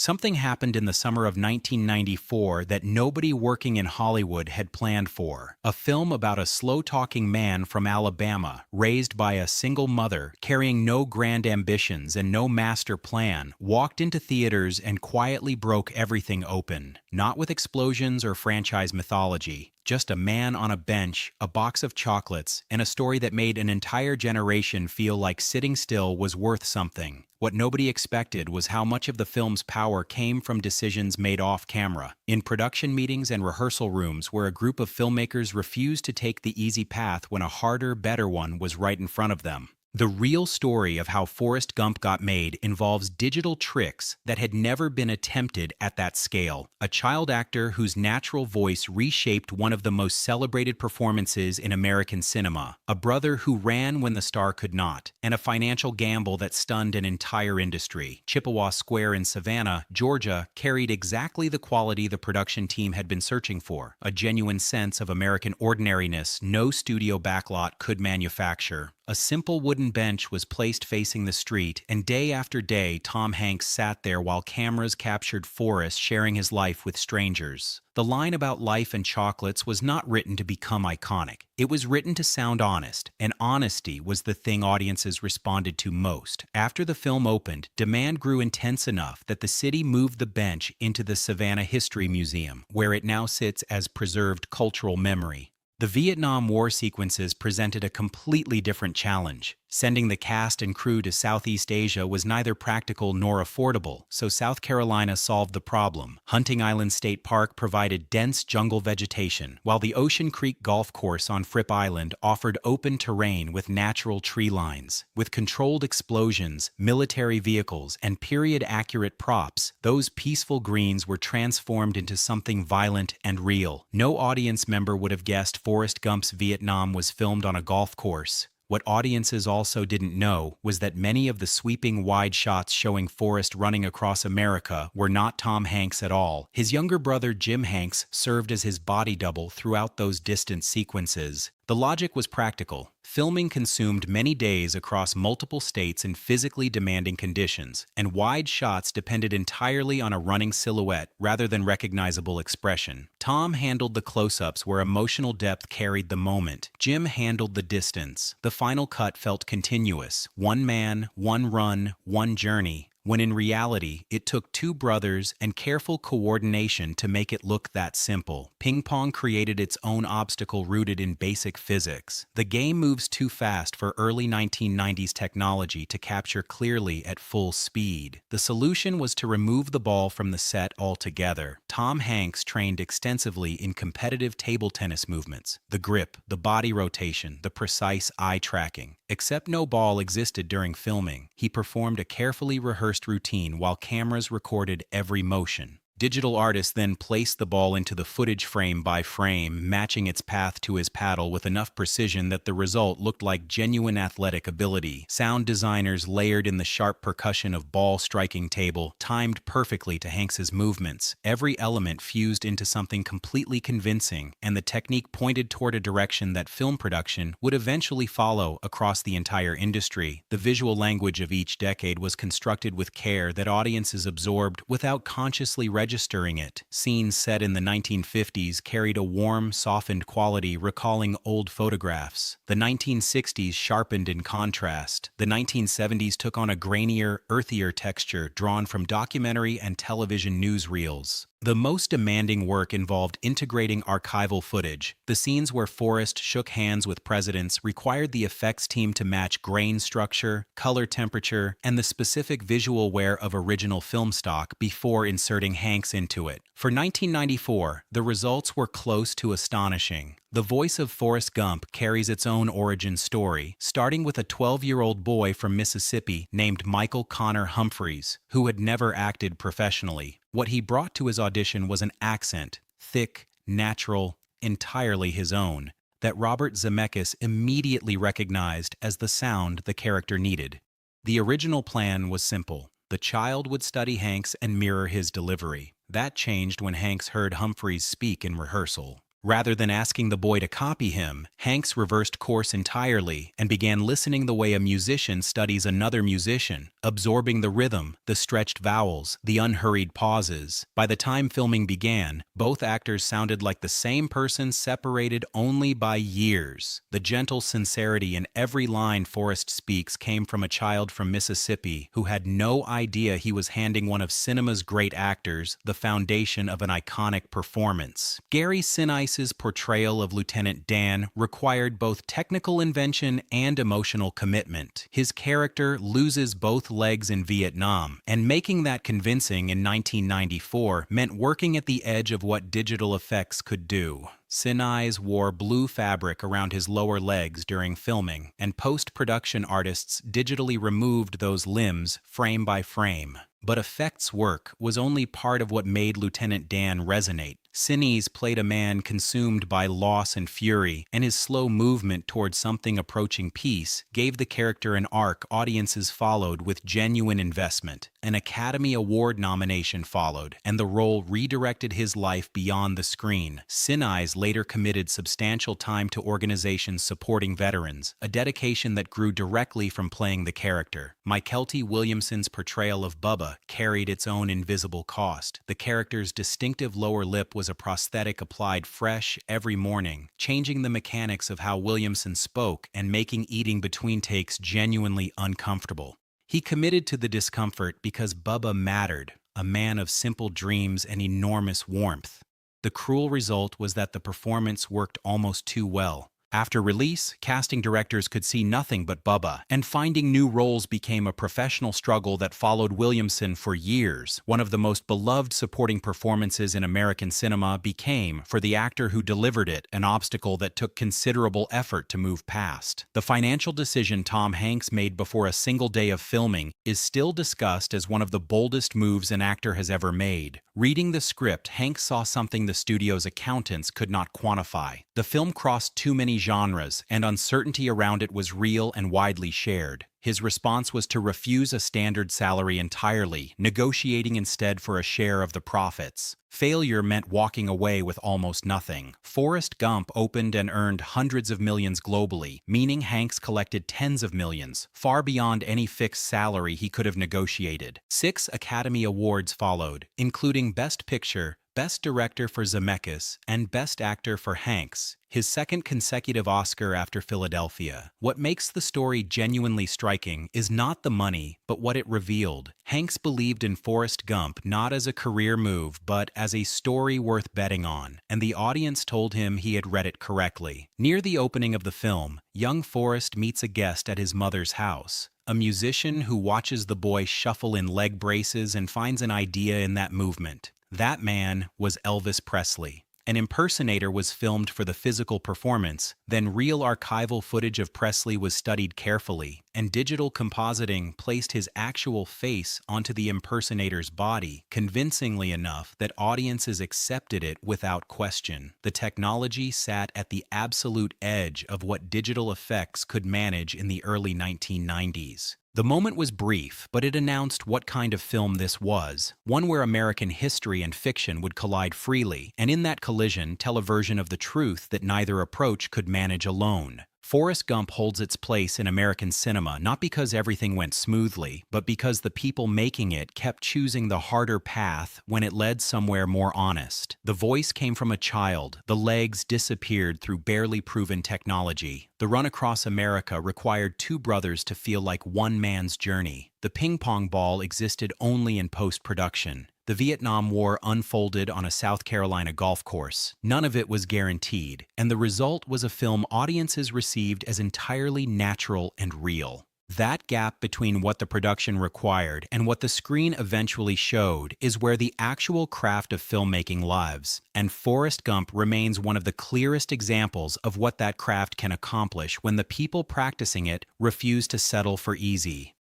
Something happened in the summer of 1994 that nobody working in Hollywood had planned for. A film about a slow-talking man from Alabama, raised by a single mother, carrying no grand ambitions and no master plan, walked into theaters and quietly broke everything open. Not with explosions or franchise mythology. Just a man on a bench, a box of chocolates, and a story that made an entire generation feel like sitting still was worth something. What nobody expected was how much of the film's power came from decisions made off camera, in production meetings and rehearsal rooms where a group of filmmakers refused to take the easy path when a harder, better one was right in front of them. The real story of how Forrest Gump got made involves digital tricks that had never been attempted at that scale. A child actor whose natural voice reshaped one of the most celebrated performances in American cinema. A brother who ran when the star could not. And a financial gamble that stunned an entire industry. Chippewa Square in Savannah, Georgia, carried exactly the quality the production team had been searching for. A genuine sense of American ordinariness no studio backlot could manufacture. A simple wooden bench was placed facing the street, and day after day Tom Hanks sat there while cameras captured Forrest sharing his life with strangers. The line about life and chocolates was not written to become iconic. It was written to sound honest, and honesty was the thing audiences responded to most. After the film opened, demand grew intense enough that the city moved the bench into the Savannah History Museum, where it now sits as preserved cultural memory. The Vietnam War sequences presented a completely different challenge. Sending the cast and crew to Southeast Asia was neither practical nor affordable, so South Carolina solved the problem. Hunting Island State Park provided dense jungle vegetation, while the Ocean Creek Golf Course on Fripp Island offered open terrain with natural tree lines. With controlled explosions, military vehicles, and period-accurate props, those peaceful greens were transformed into something violent and real. No audience member would have guessed Forrest Gump's Vietnam was filmed on a golf course. What audiences also didn't know was that many of the sweeping wide shots showing Forrest running across America were not Tom Hanks at all. His younger brother Jim Hanks served as his body double throughout those distant sequences. The logic was practical. Filming consumed many days across multiple states in physically demanding conditions, and wide shots depended entirely on a running silhouette rather than recognizable expression. Tom handled the close-ups where emotional depth carried the moment. Jim handled the distance. The final cut felt continuous. One man, one run, one journey. When in reality, it took two brothers and careful coordination to make it look that simple. Ping-pong created its own obstacle rooted in basic physics. The game moves too fast for early 1990s technology to capture clearly at full speed. The solution was to remove the ball from the set altogether. Tom Hanks trained extensively in competitive table tennis movements. The grip, the body rotation, the precise eye tracking. Except no ball existed during filming, he performed a carefully rehearsed routine while cameras recorded every motion. Digital artists then placed the ball into the footage frame by frame, matching its path to his paddle with enough precision that the result looked like genuine athletic ability. Sound designers layered in the sharp percussion of ball-striking table, timed perfectly to Hanks's movements. Every element fused into something completely convincing, and the technique pointed toward a direction that film production would eventually follow across the entire industry. The visual language of each decade was constructed with care that audiences absorbed without consciously registering it. Scenes set in the 1950s carried a warm, softened quality recalling old photographs. The 1960s sharpened in contrast. The 1970s took on a grainier, earthier texture drawn from documentary and television newsreels. The most demanding work involved integrating archival footage. The scenes where Forrest shook hands with presidents required the effects team to match grain structure, color temperature, and the specific visual wear of original film stock before inserting Hanks into it. For 1994, the results were close to astonishing. The voice of Forrest Gump carries its own origin story, starting with a 12-year-old boy from Mississippi named Michael Connor Humphreys, who had never acted professionally. What he brought to his audition was an accent, thick, natural, entirely his own, that Robert Zemeckis immediately recognized as the sound the character needed. The original plan was simple. The child would study Hanks and mirror his delivery. That changed when Hanks heard Humphreys speak in rehearsal. Rather than asking the boy to copy him, Hanks reversed course entirely and began listening the way a musician studies another musician, absorbing the rhythm, the stretched vowels, the unhurried pauses. By the time filming began, both actors sounded like the same person separated only by years. The gentle sincerity in every line Forrest speaks came from a child from Mississippi who had no idea he was handing one of cinema's great actors the foundation of an iconic performance. Gary Sinise's portrayal of Lieutenant Dan required both technical invention and emotional commitment. His character loses both legs in Vietnam, and making that convincing in 1994 meant working at the edge of what digital effects could do. Sinise wore blue fabric around his lower legs during filming, and post-production artists digitally removed those limbs frame by frame. But effects work was only part of what made Lieutenant Dan resonate. Sinise played a man consumed by loss and fury, and his slow movement towards something approaching peace gave the character an arc audiences followed with genuine investment. An Academy Award nomination followed, and the role redirected his life beyond the screen. Sinise later committed substantial time to organizations supporting veterans, a dedication that grew directly from playing the character. Mykelti Williamson's portrayal of Bubba carried its own invisible cost. The character's distinctive lower lip was a prosthetic applied fresh every morning, changing the mechanics of how Williamson spoke and making eating between takes genuinely uncomfortable. He committed to the discomfort because Bubba mattered, a man of simple dreams and enormous warmth. The cruel result was that the performance worked almost too well. After release, casting directors could see nothing but Bubba, and finding new roles became a professional struggle that followed Williamson for years. One of the most beloved supporting performances in American cinema became, for the actor who delivered it, an obstacle that took considerable effort to move past. The financial decision Tom Hanks made before a single day of filming is still discussed as one of the boldest moves an actor has ever made. Reading the script, Hanks saw something the studio's accountants could not quantify. The film crossed too many genres, and uncertainty around it was real and widely shared. His response was to refuse a standard salary entirely, negotiating instead for a share of the profits. Failure meant walking away with almost nothing. Forrest Gump opened and earned hundreds of millions globally, meaning Hanks collected tens of millions, far beyond any fixed salary he could have negotiated. 6 Academy Awards followed, including Best Picture, Best Director for Zemeckis, and Best Actor for Hanks, his second consecutive Oscar after Philadelphia. What makes the story genuinely striking is not the money, but what it revealed. Hanks believed in Forrest Gump not as a career move, but as a story worth betting on, and the audience told him he had read it correctly. Near the opening of the film, young Forrest meets a guest at his mother's house. A musician who watches the boy shuffle in leg braces and finds an idea in that movement. That man was Elvis Presley. An impersonator was filmed for the physical performance, then real archival footage of Presley was studied carefully, and digital compositing placed his actual face onto the impersonator's body, convincingly enough that audiences accepted it without question. The technology sat at the absolute edge of what digital effects could manage in the early 1990s. The moment was brief, but it announced what kind of film this was, one where American history and fiction would collide freely, and in that collision tell a version of the truth that neither approach could manage alone. Forrest Gump holds its place in American cinema not because everything went smoothly, but because the people making it kept choosing the harder path when it led somewhere more honest. The voice came from a child, the legs disappeared through barely proven technology. The run across America required 2 brothers to feel like one man's journey. The ping-pong ball existed only in post-production. The Vietnam War unfolded on a South Carolina golf course. None of it was guaranteed, and the result was a film audiences received as entirely natural and real. That gap between what the production required and what the screen eventually showed is where the actual craft of filmmaking lives, and Forrest Gump remains one of the clearest examples of what that craft can accomplish when the people practicing it refuse to settle for easy.